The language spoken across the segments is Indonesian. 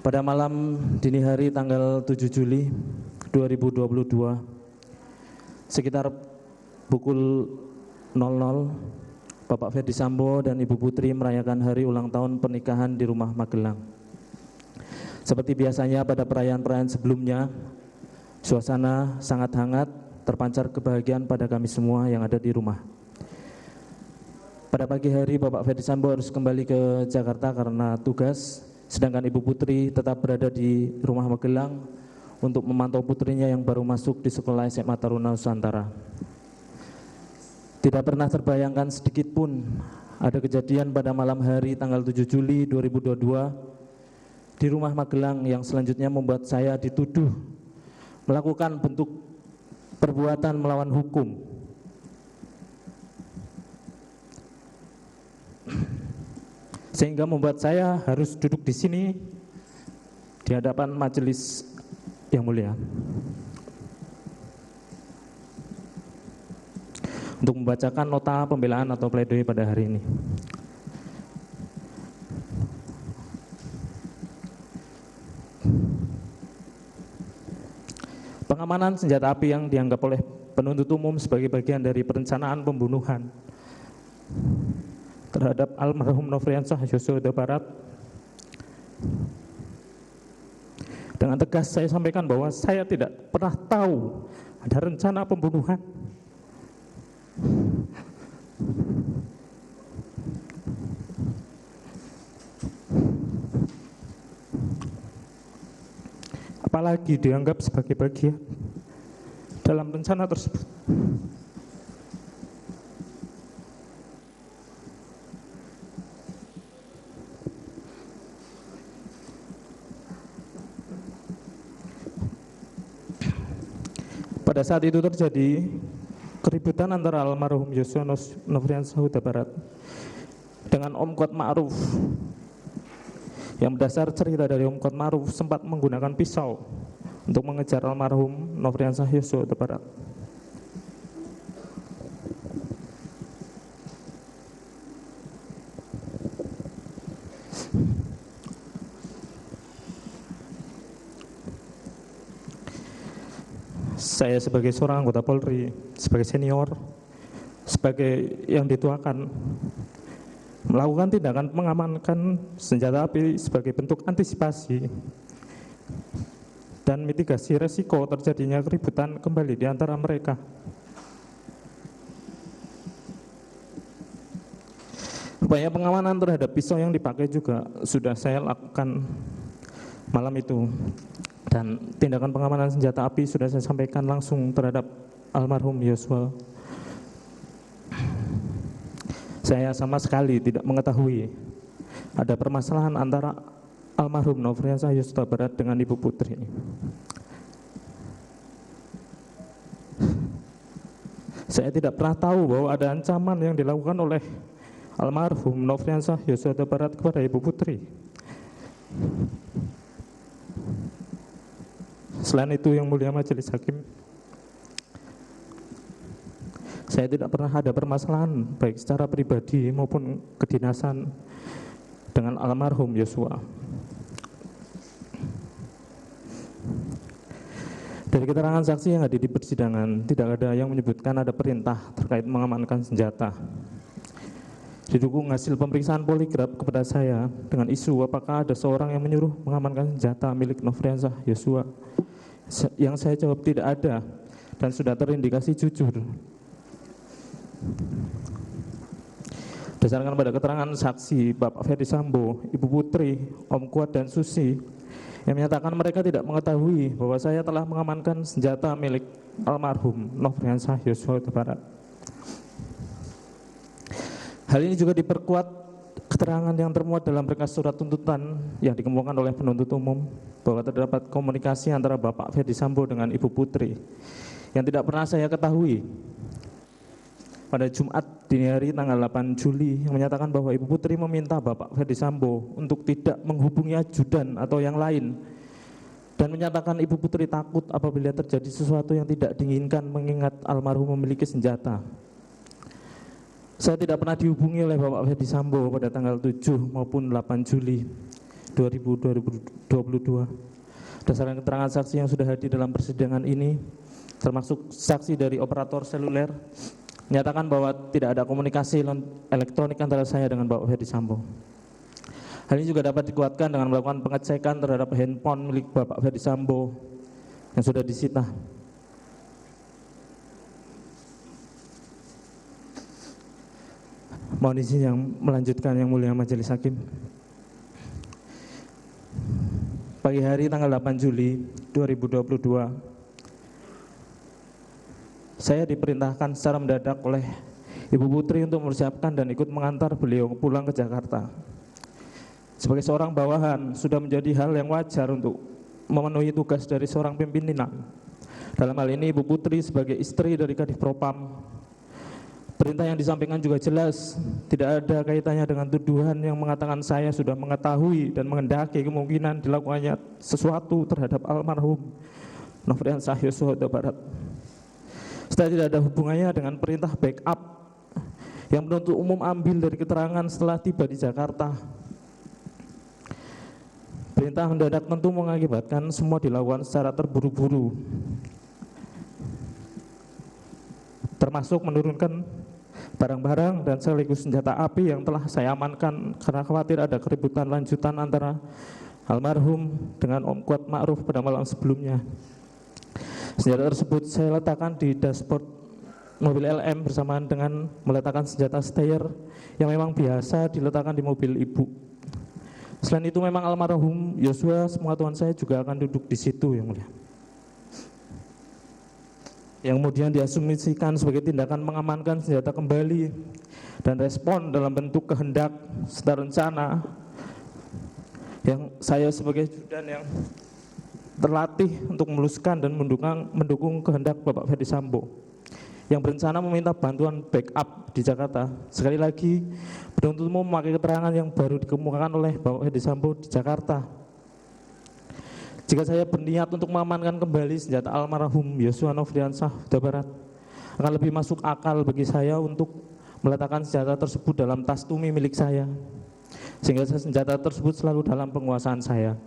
Pada malam dini hari tanggal 7 Juli 2022, sekitar pukul 00, Bapak Ferdy Sambo dan Ibu Putri merayakan hari ulang tahun pernikahan di rumah Magelang. Seperti biasanya pada perayaan-perayaan sebelumnya, suasana sangat hangat, terpancar kebahagiaan pada kami semua yang ada di rumah. Pada pagi hari Bapak Ferdy Sambo harus kembali ke Jakarta karena tugas, sedangkan Ibu Putri tetap berada di rumah Magelang untuk memantau putrinya yang baru masuk di sekolah SMA Taruna Nusantara. Tidak pernah terbayangkan sedikit pun ada kejadian pada malam hari tanggal 7 Juli 2022 di rumah Magelang yang selanjutnya membuat saya dituduh melakukan bentuk perbuatan melawan hukum. Sehingga membuat saya harus duduk di sini di hadapan majelis yang mulia untuk membacakan nota pembelaan atau pledoi pada hari ini. Pengamanan senjata api yang dianggap oleh penuntut umum sebagai bagian dari perencanaan pembunuhan terhadap almarhum Nofriansah Yosua Huta Barat. Dengan tegas saya sampaikan bahwa saya tidak pernah tahu ada rencana pembunuhan. Apalagi dianggap sebagai bagian dalam rencana tersebut. Pada saat itu terjadi keributan antara almarhum Yosua Nofriansah Huta Barat dengan Om Kuat Ma'ruf, yang berdasar cerita dari Om Kuat Ma'ruf sempat menggunakan pisau untuk mengejar almarhum Nofriansah Yosua Huta Barat. Saya sebagai seorang anggota Polri, sebagai senior, sebagai yang dituakan, melakukan tindakan mengamankan senjata api sebagai bentuk antisipasi dan mitigasi resiko terjadinya keributan kembali di antara mereka. Upaya pengamanan terhadap pisau yang dipakai juga sudah saya lakukan malam itu, dan tindakan pengamanan senjata api sudah saya sampaikan langsung terhadap almarhum Yosua. Saya sama sekali tidak mengetahui ada permasalahan antara almarhum Nofriansah Yosua Huta Barat dengan Ibu Putri. Saya tidak pernah tahu bahwa ada ancaman yang dilakukan oleh almarhum Nofriansah Yosua Huta Barat kepada Ibu Putri. Selain itu, yang mulia majelis hakim, saya tidak pernah ada permasalahan baik secara pribadi maupun kedinasan dengan almarhum Yosua. Dari keterangan saksi yang hadir di persidangan, tidak ada yang menyebutkan ada perintah terkait mengamankan senjata. Didukung hasil pemeriksaan poligraf kepada saya dengan isu apakah ada seorang yang menyuruh mengamankan senjata milik Nofriansah Yosua. Yang saya jawab tidak ada dan sudah terindikasi jujur. Berdasarkan pada keterangan saksi Bapak Ferdy Sambo, Ibu Putri, Om Kuat dan Susi yang menyatakan mereka tidak mengetahui bahwa saya telah mengamankan senjata milik almarhum Nofriansah Yosua Huta Barat. Hal ini juga diperkuat keterangan yang termuat dalam berkas surat tuntutan yang dikemukakan oleh penuntut umum bahwa terdapat komunikasi antara Bapak Ferdy Sambo dengan Ibu Putri yang tidak pernah saya ketahui pada Jumat dini hari tanggal 8 Juli yang menyatakan bahwa Ibu Putri meminta Bapak Ferdy Sambo untuk tidak menghubungi ajudan atau yang lain, dan menyatakan Ibu Putri takut apabila terjadi sesuatu yang tidak diinginkan mengingat almarhum memiliki senjata. Saya tidak pernah dihubungi oleh Bapak Ferdy Sambo pada tanggal 7 maupun 8 Juli 2022. Berdasarkan keterangan saksi yang sudah hadir dalam persidangan ini, termasuk saksi dari operator seluler, menyatakan bahwa tidak ada komunikasi elektronik antara saya dengan Bapak Ferdi Sambo. Hal ini juga dapat dikuatkan dengan melakukan pengecekan terhadap handphone milik Bapak Ferdi Sambo yang sudah disita. Mohon izin yang melanjutkan yang mulia Majelis Hakim. Pagi hari tanggal 8 Juli 2022, saya diperintahkan secara mendadak oleh Ibu Putri untuk mempersiapkan dan ikut mengantar beliau pulang ke Jakarta. Sebagai seorang bawahan, sudah menjadi hal yang wajar untuk memenuhi tugas dari seorang pimpinan. Dalam hal ini Ibu Putri sebagai istri dari Kadif Propam. Perintah yang disampaikan juga jelas, tidak ada kaitannya dengan tuduhan yang mengatakan saya sudah mengetahui dan menghendaki kemungkinan dilakukannya sesuatu terhadap almarhum Nofriansah Yosua Huta Barat. Setelah tidak ada hubungannya dengan perintah backup yang penuntut umum ambil dari keterangan setelah tiba di Jakarta. Perintah mendadak tentu mengakibatkan semua dilakukan secara terburu-buru, termasuk menurunkan barang-barang dan sekaligus senjata api yang telah saya amankan karena khawatir ada keributan lanjutan antara almarhum dengan Om Kuat Ma'ruf pada malam sebelumnya. Senjata tersebut saya letakkan di dashboard mobil LM bersamaan dengan meletakkan senjata steyr yang memang biasa diletakkan di mobil ibu. Selain itu memang almarhum Yosua, sepengetahuan saya juga akan duduk di situ yang mulia. Yang kemudian diasumsikan sebagai tindakan mengamankan senjata kembali dan respon dalam bentuk kehendak serta rencana yang saya sebagai judan yang terlatih untuk meluluskan dan mendukung kehendak Bapak Ferdi Sambo yang berencana meminta bantuan backup di Jakarta. Sekali lagi, penuntut umum memakai keterangan yang baru dikemukakan oleh Bapak Ferdi Sambo di Jakarta. Jika saya berniat untuk mengamankan kembali senjata almarhum Yosua Nofriansah Huta Barat, akan lebih masuk akal bagi saya untuk meletakkan senjata tersebut dalam tas tumi milik saya, sehingga senjata tersebut selalu dalam penguasaan saya.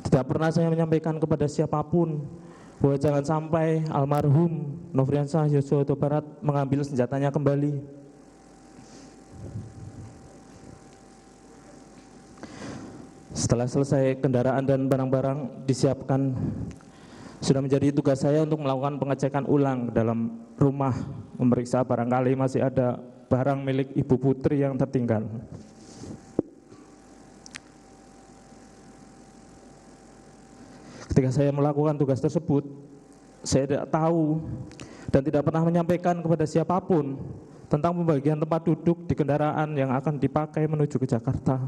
Tidak pernah saya menyampaikan kepada siapapun bahwa jangan sampai almarhum Nofriansah Yosua Huta Barat mengambil senjatanya kembali. Setelah selesai kendaraan dan barang-barang disiapkan, sudah menjadi tugas saya untuk melakukan pengecekan ulang dalam rumah, memeriksa barangkali masih ada barang milik Ibu Putri yang tertinggal. Ketika saya melakukan tugas tersebut, saya tidak tahu dan tidak pernah menyampaikan kepada siapapun tentang pembagian tempat duduk di kendaraan yang akan dipakai menuju ke Jakarta.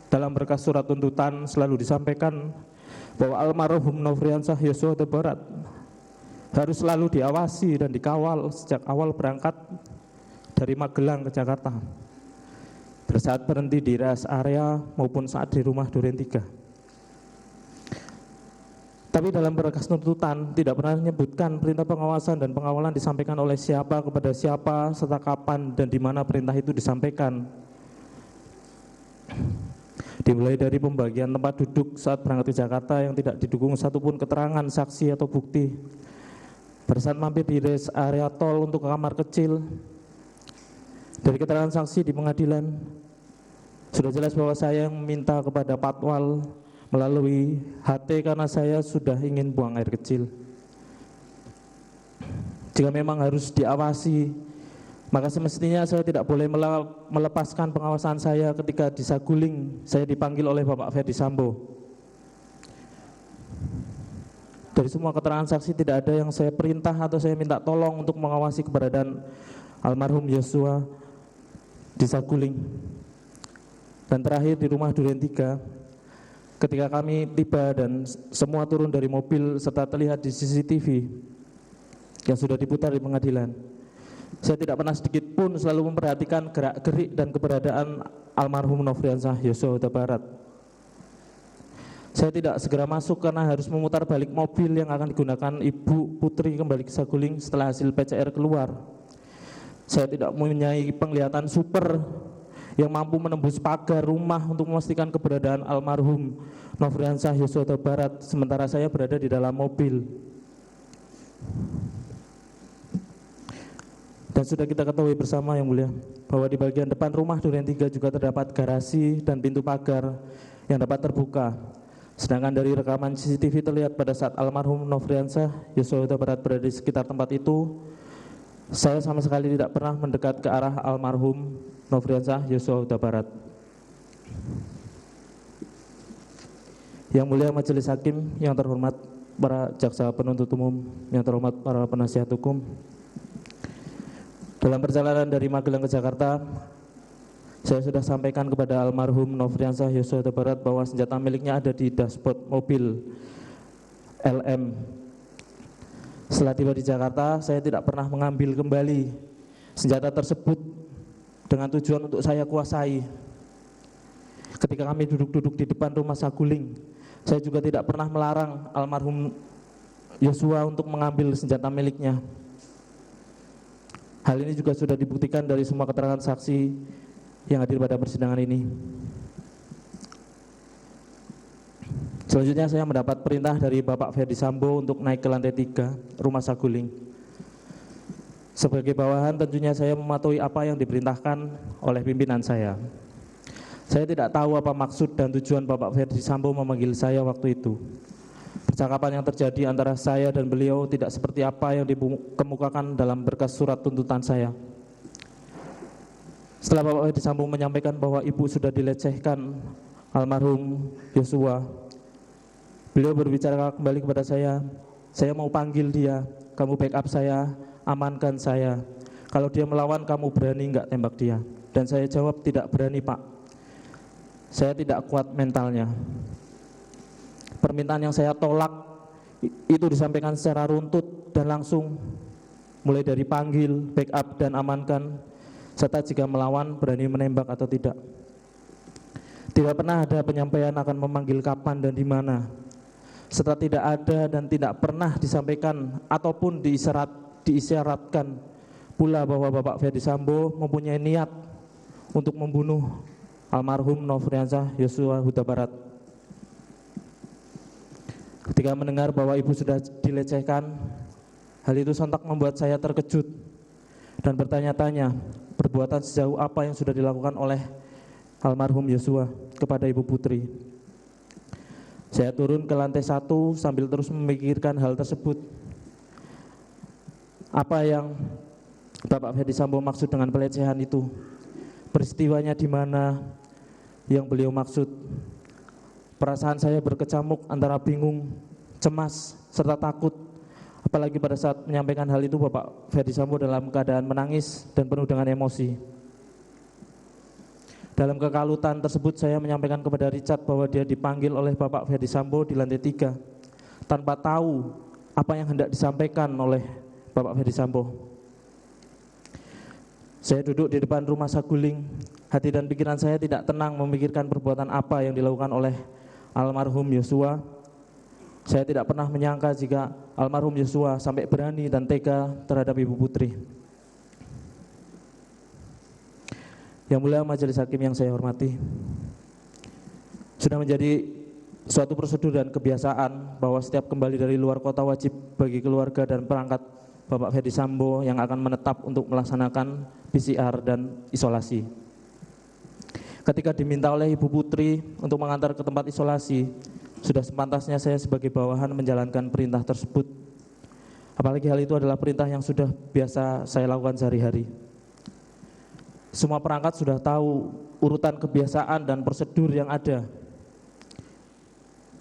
Dalam berkas surat tuntutan selalu disampaikan bahwa almarhum Nofriansah Yosua Huta Barat harus selalu diawasi dan dikawal sejak awal berangkat dari Magelang ke Jakarta, bersaat berhenti di rest area maupun saat di rumah Duren 3. Tapi dalam berkas tuntutan tidak pernah menyebutkan perintah pengawasan dan pengawalan disampaikan oleh siapa kepada siapa, serta kapan dan di mana perintah itu disampaikan. Dimulai dari pembagian tempat duduk saat berangkat ke Jakarta yang tidak didukung satupun keterangan saksi atau bukti. Pada saat mampir di rest area tol untuk ke kamar kecil, dari keterangan saksi di pengadilan, sudah jelas bahwa saya yang meminta kepada Patwal melalui HT karena saya sudah ingin buang air kecil. Jika memang harus diawasi, maka semestinya saya tidak boleh melepaskan pengawasan saya ketika di Saguling saya dipanggil oleh Bapak Ferdi Sambo. Dari semua keterangan saksi tidak ada yang saya perintah atau saya minta tolong untuk mengawasi keberadaan almarhum Yosua di Saguling. Dan terakhir di rumah Duren 3, ketika kami tiba dan semua turun dari mobil serta terlihat di CCTV yang sudah diputar di pengadilan, saya tidak pernah sedikit pun selalu memperhatikan gerak-gerik dan keberadaan almarhum Nofriansah Yosua Huta Barat. Saya tidak segera masuk karena harus memutar balik mobil yang akan digunakan Ibu Putri kembali ke Saguling setelah hasil PCR keluar. Saya tidak mempunyai penglihatan super yang mampu menembus pagar rumah untuk memastikan keberadaan almarhum Nofriansah Yosua Huta Barat, sementara saya berada di dalam mobil. Dan sudah kita ketahui bersama yang mulia, bahwa di bagian depan rumah Duren 3 juga terdapat garasi dan pintu pagar yang dapat terbuka. Sedangkan dari rekaman CCTV terlihat pada saat almarhum Nofriansah Yosua Huta Barat berada di sekitar tempat itu, saya sama sekali tidak pernah mendekat ke arah almarhum Nofriansah Yosua Huta Barat. Yang mulia Majelis Hakim, yang terhormat para jaksa penuntut umum, yang terhormat para penasihat hukum, dalam perjalanan dari Magelang ke Jakarta, saya sudah sampaikan kepada almarhum Nofriansah Yosua Huta Barat bahwa senjata miliknya ada di dashboard mobil LM. Setelah tiba di Jakarta, saya tidak pernah mengambil kembali senjata tersebut dengan tujuan untuk saya kuasai. Ketika kami duduk-duduk di depan rumah Saguling, saya juga tidak pernah melarang almarhum Yosua untuk mengambil senjata miliknya. Hal ini juga sudah dibuktikan dari semua keterangan saksi yang hadir pada persidangan ini. Selanjutnya saya mendapat perintah dari Bapak Ferdi Sambo untuk naik ke lantai 3 rumah Saguling. Sebagai bawahan tentunya saya mematuhi apa yang diperintahkan oleh pimpinan saya. Saya tidak tahu apa maksud dan tujuan Bapak Ferdi Sambo memanggil saya waktu itu. Percakapan yang terjadi antara saya dan beliau tidak seperti apa yang dikemukakan dalam berkas surat tuntutan saya. Setelah Bapak Ferdi Sambo menyampaikan bahwa ibu sudah dilecehkan almarhum Yosua, beliau berbicara kembali kepada saya mau panggil dia, kamu backup saya, amankan saya. Kalau dia melawan kamu berani enggak tembak dia? Dan saya jawab tidak berani Pak, saya tidak kuat mentalnya. Permintaan yang saya tolak itu disampaikan secara runtut dan langsung, mulai dari panggil, backup dan amankan, serta jika melawan berani menembak atau tidak. Tidak pernah ada penyampaian akan memanggil kapan dan di mana, serta tidak ada dan tidak pernah disampaikan ataupun diisyaratkan pula bahwa Bapak Ferdi Sambo mempunyai niat untuk membunuh almarhum Nofriansah Yosua Huta Barat. Ketika mendengar bahwa ibu sudah dilecehkan, hal itu sontak membuat saya terkejut dan bertanya-tanya perbuatan sejauh apa yang sudah dilakukan oleh almarhum Yosua kepada ibu putri. Saya turun ke lantai 1 sambil terus memikirkan hal tersebut. Apa yang Bapak Ferdi Sambo maksud dengan pelecehan itu? Peristiwanya di mana yang beliau maksud? Perasaan saya berkecamuk antara bingung, cemas, serta takut. Apalagi pada saat menyampaikan hal itu Bapak Ferdi Sambo dalam keadaan menangis dan penuh dengan emosi. Dalam kekalutan tersebut saya menyampaikan kepada Richard bahwa dia dipanggil oleh Bapak Ferdi Sambo di lantai 3 tanpa tahu apa yang hendak disampaikan oleh Bapak Ferdi Sambo. Saya duduk di depan rumah Saguling, hati dan pikiran saya tidak tenang memikirkan perbuatan apa yang dilakukan oleh almarhum Yosua. Saya tidak pernah menyangka jika almarhum Yosua sampai berani dan tega terhadap ibu putri. Yang mulia Majelis Hakim yang saya hormati, sudah menjadi suatu prosedur dan kebiasaan bahwa setiap kembali dari luar kota wajib bagi keluarga dan perangkat Bapak Ferdi Sambo yang akan menetap untuk melaksanakan PCR dan isolasi. Ketika diminta oleh ibu putri untuk mengantar ke tempat isolasi, sudah sepantasnya saya sebagai bawahan menjalankan perintah tersebut. Apalagi hal itu adalah perintah yang sudah biasa saya lakukan sehari-hari. Semua perangkat sudah tahu urutan kebiasaan dan prosedur yang ada.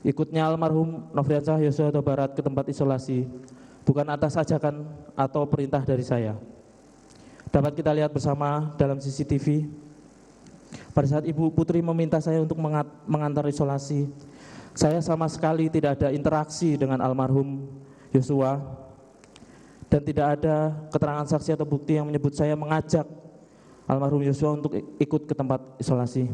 Ikutnya almarhum Nofriansah Yosua Huta Barat ke tempat isolasi bukan atas ajakan atau perintah dari saya. Dapat kita lihat bersama dalam CCTV, pada saat ibu putri meminta saya untuk mengantar isolasi, saya sama sekali tidak ada interaksi dengan almarhum Yosua dan tidak ada keterangan saksi atau bukti yang menyebut saya mengajak almarhum Yosua untuk ikut ke tempat isolasi.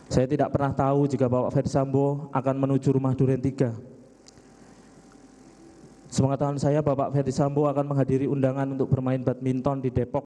Saya tidak pernah tahu jika Bapak Ferdi Sambo akan menuju rumah Duren 3. Sepengetahuan saya Bapak Ferdi Sambo akan menghadiri undangan untuk bermain badminton di Depok